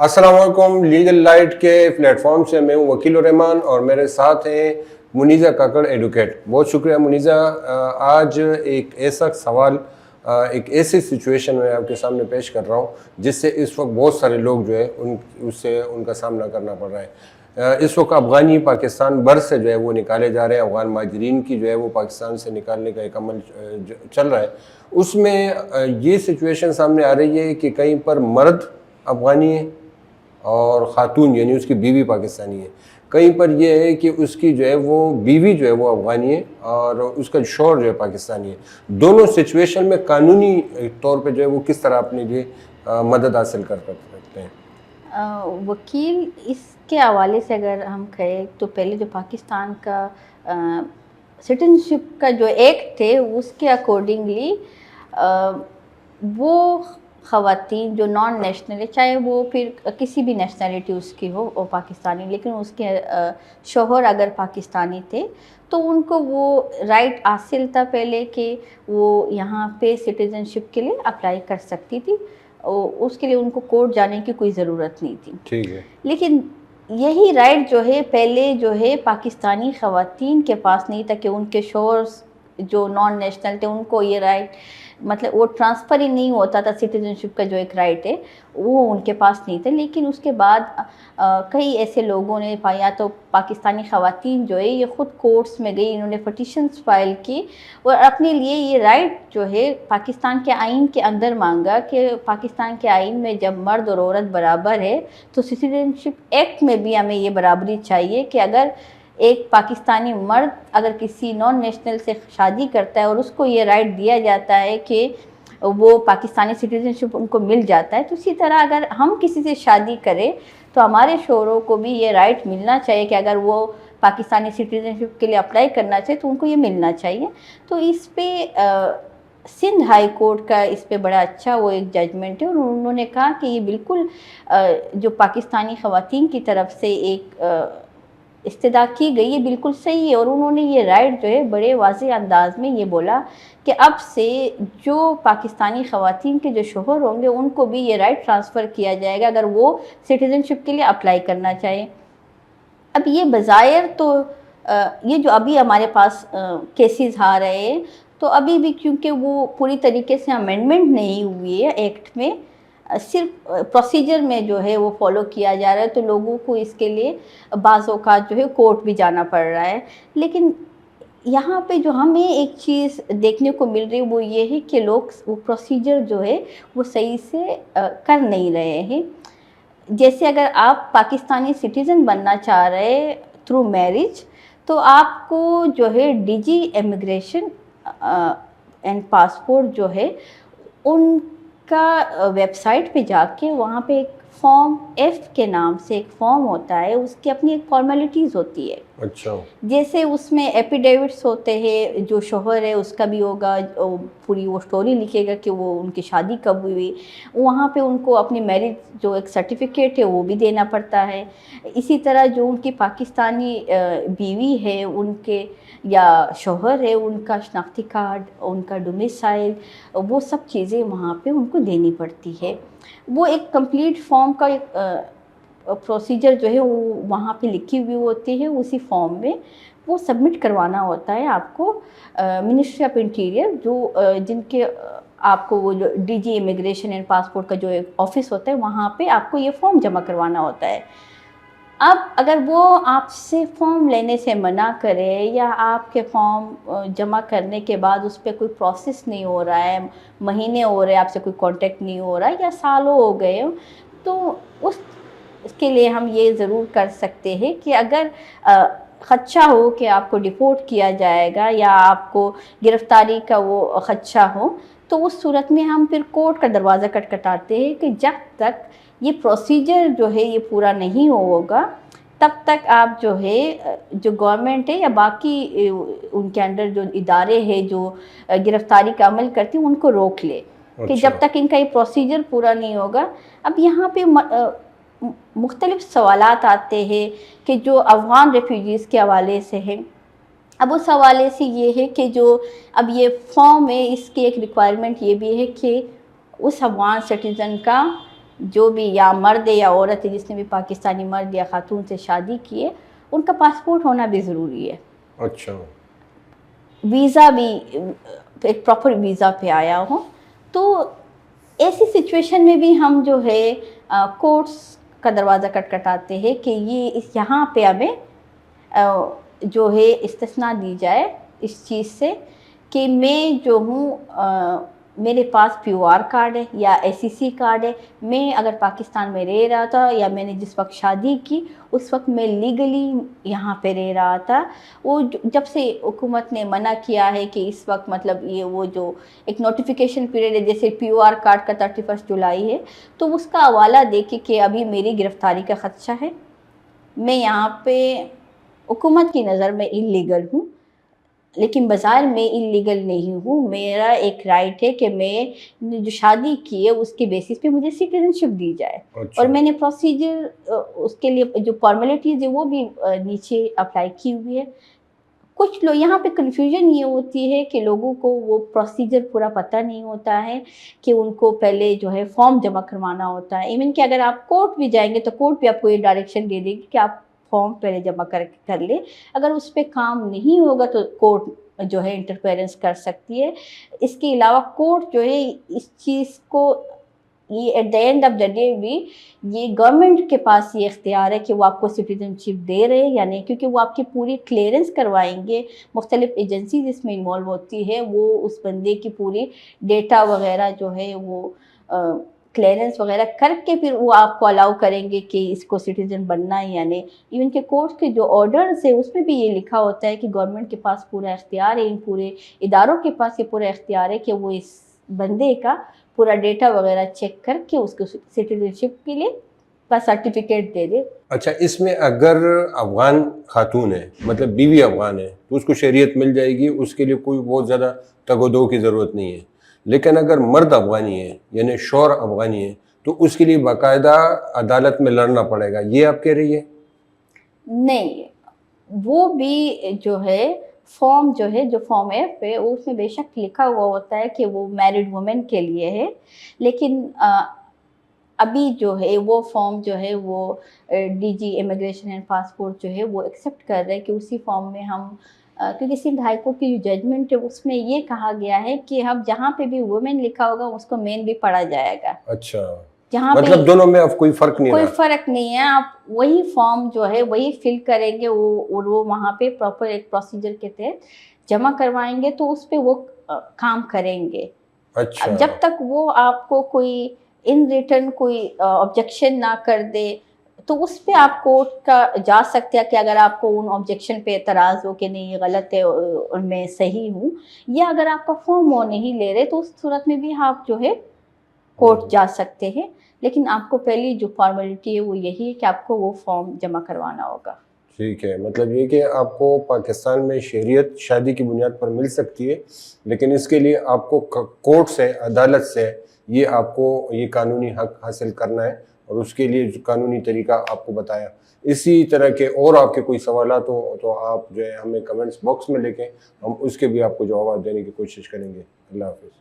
السلام علیکم. Legal light کے پلیٹ فارم سے میں ہوں وکیل الرحمان اور میرے ساتھ ہیں منیزہ کاکڑ ایڈوکیٹ. بہت شکریہ منیزہ. آج ایک ایسا سوال ایک ایسی سچویشن میں آپ کے سامنے پیش کر رہا ہوں جس سے اس وقت بہت سارے لوگ جو ہے ان کا سامنا کرنا پڑ رہا ہے. اس وقت افغانی پاکستان بر سے جو ہے وہ نکالے جا رہے ہیں. افغان مہاجرین کی جو ہے وہ پاکستان سے نکالنے کا ایک عمل چل رہا ہے. اس میں یہ سچویشن سامنے آ رہی ہے کہ کہیں پر مرد افغانی ہے اور خاتون یعنی اس کی بیوی پاکستانی ہے. کہیں پر یہ ہے کہ اس کی جو ہے وہ بیوی جو ہے وہ افغانی ہے اور اس کا شوہر جو ہے پاکستانی ہے. دونوں سچویشن میں قانونی طور پہ جو ہے وہ کس طرح اپنے لیے مدد حاصل کر سکتے ہیں؟ وکیل اس کے حوالے سے اگر ہم کہیں تو پہلے جو پاکستان کا سٹیزنشپ کا جو ایکٹ تھے اس کے اکارڈنگلی وہ خواتین جو نان نیشنل ہے، چاہے وہ پھر کسی بھی نیشنلٹی اس کی ہو وہ پاکستانی، لیکن اس کے شوہر اگر پاکستانی تھے تو ان کو وہ رائٹ حاصل تھا پہلے کہ وہ یہاں پہ سٹیزنشپ کے لیے اپلائی کر سکتی تھی. اس کے لیے ان کو کورٹ جانے کی کوئی ضرورت نہیں تھی. ٹھیک ہے. لیکن یہی رائٹ جو ہے پہلے جو ہے پاکستانی خواتین کے پاس نہیں تھا کہ ان کے شوہر جو نان نیشنل تھے ان کو یہ رائٹ مطلب وہ ٹرانسفر ہی نہیں ہوتا تھا. سٹیزنشپ کا جو ایک رائٹ ہے وہ ان کے پاس نہیں تھا. لیکن اس کے بعد کئی ایسے لوگوں نے پایا تو پاکستانی خواتین جو ہے یہ خود کورٹس میں گئی، انہوں نے پٹیشنز فائل کی اور اپنے لیے یہ رائٹ جو ہے پاکستان کے آئین کے اندر مانگا کہ پاکستان کے آئین میں جب مرد اور عورت برابر ہے تو سٹیزنشپ ایکٹ میں بھی ہمیں یہ برابری چاہیے کہ اگر ایک پاکستانی مرد اگر کسی نان نیشنل سے شادی کرتا ہے اور اس کو یہ رائٹ دیا جاتا ہے کہ وہ پاکستانی سٹیزنشپ ان کو مل جاتا ہے، تو اسی طرح اگر ہم کسی سے شادی کریں تو ہمارے شوہروں کو بھی یہ رائٹ ملنا چاہیے کہ اگر وہ پاکستانی سٹیزنشپ کے لیے اپلائی کرنا چاہے تو ان کو یہ ملنا چاہیے. تو اس پہ سندھ ہائی کورٹ کا اس پہ بڑا اچھا وہ ایک ججمنٹ ہے اور انہوں نے کہا کہ یہ بالکل جو پاکستانی خواتین کی طرف سے ایک استدعا کی گئی یہ بالکل صحیح ہے. اور انہوں نے یہ رائٹ جو ہے بڑے واضح انداز میں یہ بولا کہ اب سے جو پاکستانی خواتین کے جو شوہر ہوں گے ان کو بھی یہ رائٹ ٹرانسفر کیا جائے گا اگر وہ سٹیزنشپ کے لیے اپلائی کرنا چاہیں. اب یہ بظاہر تو یہ جو ابھی ہمارے پاس کیسز آ رہے ہیں تو ابھی بھی کیونکہ وہ پوری طریقے سے امینڈمنٹ نہیں ہوئی ہے ایکٹ میں، صرف پروسیجر میں جو ہے وہ فالو کیا جا رہا ہے تو لوگوں کو اس کے لیے بعض اوقات جو ہے کورٹ بھی جانا پڑ رہا ہے. لیکن یہاں پہ جو ہمیں ایک چیز دیکھنے کو مل رہی ہے وہ یہ ہے کہ لوگ وہ پروسیجر جو ہے وہ صحیح سے کر نہیں رہے ہیں. جیسے اگر آپ پاکستانی سٹیزن بننا چاہ رہے تھرو میرج تو آپ کو جو ہے D G immigration and passport جو ہے ان کا ویب سائٹ پہ جا کے وہاں پہ ایک فارم ایف کے نام سے ایک فارم ہوتا ہے، اس کی اپنی ایک فارمیلٹیز ہوتی ہے. اچھا. جیسے اس میں ایپیڈیوٹس ہوتے ہیں، جو شوہر ہے اس کا بھی ہوگا، پوری وہ سٹوری لکھے گا کہ وہ ان کی شادی کب ہوئی. وہاں پہ ان کو اپنی میرج جو ایک سرٹیفکیٹ ہے وہ بھی دینا پڑتا ہے. اسی طرح جو ان کی پاکستانی بیوی ہے ان کے یا شوہر ہے ان کا شناختی کارڈ، ان کا ڈومیسائل، وہ سب چیزیں وہاں پہ ان کو دینی پڑتی ہے. وہ ایک کمپلیٹ فارم کا ایک پروسیجر جو ہے وہ وہاں پہ لکھی ہوئی ہوتی ہے. اسی فارم میں وہ سبمٹ کروانا ہوتا ہے آپ کو منسٹری آف انٹیریئر جو جن کے آپ کو وہ جو D G immigration and passport کا جو ایک آفس ہوتا ہے وہاں پہ آپ کو یہ فارم جمع کروانا ہوتا ہے. اب اگر وہ آپ سے فارم لینے سے منع کرے یا آپ کے فارم جمع کرنے کے بعد اس پہ کوئی پروسیس نہیں ہو رہا ہے، مہینے ہو رہے آپ سے کوئی کانٹیکٹ نہیں ہو رہا ہے یا سالوں ہو گئے، تو اس کے لیے ہم یہ ضرور کر سکتے ہیں کہ اگر خدشہ ہو کہ آپ کو ڈیپورٹ کیا جائے گا یا آپ کو گرفتاری کا وہ خدشہ ہو تو اس صورت میں ہم پھر کورٹ کا دروازہ کھٹکھٹاتے ہیں کہ جب تک یہ پروسیجر جو ہے یہ پورا نہیں ہوگا تب تک آپ جو ہے جو گورنمنٹ ہے یا باقی ان کے انڈر جو ادارے ہیں جو گرفتاری کا عمل کرتی ہیں ان کو روک لے کہ جب تک ان کا یہ پروسیجر پورا نہیں ہوگا. اب یہاں پہ مختلف سوالات آتے ہیں کہ جو افغان ریفیوجیز کے حوالے سے ہیں. اب اس حوالے سے یہ ہے کہ جو اب یہ فارم ہے اس کی ایک ریکوائرمنٹ یہ بھی ہے کہ اس افغان سٹیزن کا جو بھی یا مرد ہے یا عورت ہے جس نے بھی پاکستانی مرد یا خاتون سے شادی کی ہے ان کا پاسپورٹ ہونا بھی ضروری ہے. اچھا. ویزا بھی ایک پراپر ویزا پہ آیا ہو. تو ایسی سچویشن میں بھی ہم جو ہے کورٹس کا دروازہ کٹکھٹاتے ہیں کہ یہاں پہ ہمیں جو ہے استثناء دی جائے اس چیز سے کہ میں جو ہوں میرے پاس پیو آر کارڈ ہے یا ایس سی سی کارڈ ہے. میں اگر پاکستان میں رہ رہا تھا یا میں نے جس وقت شادی کی اس وقت میں لیگلی یہاں پہ رہ رہا تھا. وہ جب سے حکومت نے منع کیا ہے کہ اس وقت مطلب یہ وہ جو ایک نوٹیفیکیشن پیریڈ ہے جیسے پیو آر کارڈ کا 31 جولائی ہے تو اس کا حوالہ دیکھے کہ ابھی میری گرفتاری کا خدشہ ہے. میں یہاں پہ حکومت کی نظر میں انلیگل ہوں لیکن بظاہر میں انلیگل نہیں ہوں. میرا ایک رائٹ ہے کہ میں جو شادی کی ہے اس کے بیسس پہ مجھے سٹیزن شپ دی جائے. اور میں نے پروسیجر اس کے لیے جو فارمیلٹیز ہے وہ بھی نیچے اپلائی کی ہوئی ہے. کچھ لوگ یہاں پہ کنفیوژن یہ ہوتی ہے کہ لوگوں کو وہ پروسیجر پورا پتہ نہیں ہوتا ہے کہ ان کو پہلے جو ہے فارم جمع کروانا ہوتا ہے. ایون کہ اگر آپ کورٹ بھی جائیں گے تو کورٹ بھی آپ کو یہ ڈائریکشن دے دے گی کہ آپ فارم پہلے جمع کر لیں. اگر اس پہ کام نہیں ہوگا تو کورٹ جو ہے انٹرفیئرنس کر سکتی ہے. اس کے علاوہ کورٹ جو ہے اس چیز کو یہ at the end of the day بھی یہ گورنمنٹ کے پاس یہ اختیار ہے کہ وہ آپ کو سٹیزن شپ دے رہے یا نہیں, کیونکہ وہ آپ کی پوری کلیئرنس کروائیں گے. مختلف ایجنسیز اس میں انوالو ہوتی ہے, وہ اس بندے کی پوری ڈیٹا وغیرہ جو ہے وہ کلیئرنس وغیرہ کر کے پھر وہ آپ کو الاؤ کریں گے کہ اس کو سٹیزن بننا ہے یا نہیں. ایون کہ کورٹ کے جو آرڈرز ہیں اس میں بھی یہ لکھا ہوتا ہے کہ گورنمنٹ کے پاس پورا اختیار ہے, ان پورے اداروں کے پاس یہ پورا اختیار ہے کہ وہ اس بندے کا پورا ڈیٹا وغیرہ چیک کر کے اس کو سٹیزن شپ کے لیے بس سرٹیفکیٹ دے دے. اچھا, اس میں اگر افغان خاتون ہے مطلب بیوی افغان ہے تو اس کو شہریت مل جائے گی, اس کے لیے کوئی بہت زیادہ تگ و دو کی ضرورت نہیں ہے. لیکن اگر مرد افغانی ہے یعنی شوہر افغانی ہے تو اس کے لیے باقاعدہ عدالت میں لڑنا پڑے گا, یہ آپ کہہ رہی ہے؟ نہیں, وہ بھی جو ہے فارم جو ہے جو فارم ایف ہے اس میں بے شک لکھا ہوا ہوتا ہے کہ وہ میرڈ وومن کے لیے ہے. لیکن ابھی جو ہے وہ فارم جو ہے وہ D G immigration and passport جو ہے وہ ایکسیپٹ کر رہے ہیں کہ اسی فارم میں ہم کیونکہ سندھ ہائی کورٹ کی جو ججمنٹ ہے اس میں یہ کہا گیا ہے کہ ہم جہاں پہ بھی وومن لکھا ہوگا اس کو مین بھی پڑھا جائے گا. اچھا, جہاں مطلب دونوں میں اب کوئی فرق نہیں, کوئی فرق نہیں ہے. آپ وہی فارم جو ہے وہی فل کریں گے, وہ وہاں پہ پراپر ایک پروسیجر کے تحت جمع کروائیں گے تو اس پہ وہ کام کریں گے. اچھا, جب تک وہ آپ کو کوئی ان ریٹرن کوئی آبجیکشن نہ کر دے تو اس پہ آپ کورٹ کا جا سکتے ہیں کہ اگر آپ کو ان آبجیکشن پہ اعتراض ہو کہ نہیں یہ غلط ہے اور میں صحیح ہوں, یا اگر آپ کا فارم وہ نہیں لے رہے تو اس صورت میں بھی آپ جو ہے کورٹ جا سکتے ہیں. لیکن آپ کو پہلی جو فارمیلٹی ہے وہ یہی ہے کہ آپ کو وہ فارم جمع کروانا ہوگا. ٹھیک ہے, مطلب یہ کہ آپ کو پاکستان میں شہریت شادی کی بنیاد پر مل سکتی ہے لیکن اس کے لیے آپ کو کورٹ سے عدالت سے یہ آپ کو یہ قانونی حق حاصل کرنا ہے اور اس کے لیے جو قانونی طریقہ آپ کو بتایا. اسی طرح کے اور آپ کے کوئی سوالات ہوں تو آپ جو ہے ہمیں کمنٹس باکس میں لکھیں, ہم اس کے بھی آپ کو جوابات دینے کی کوشش کریں گے. اللہ حافظ.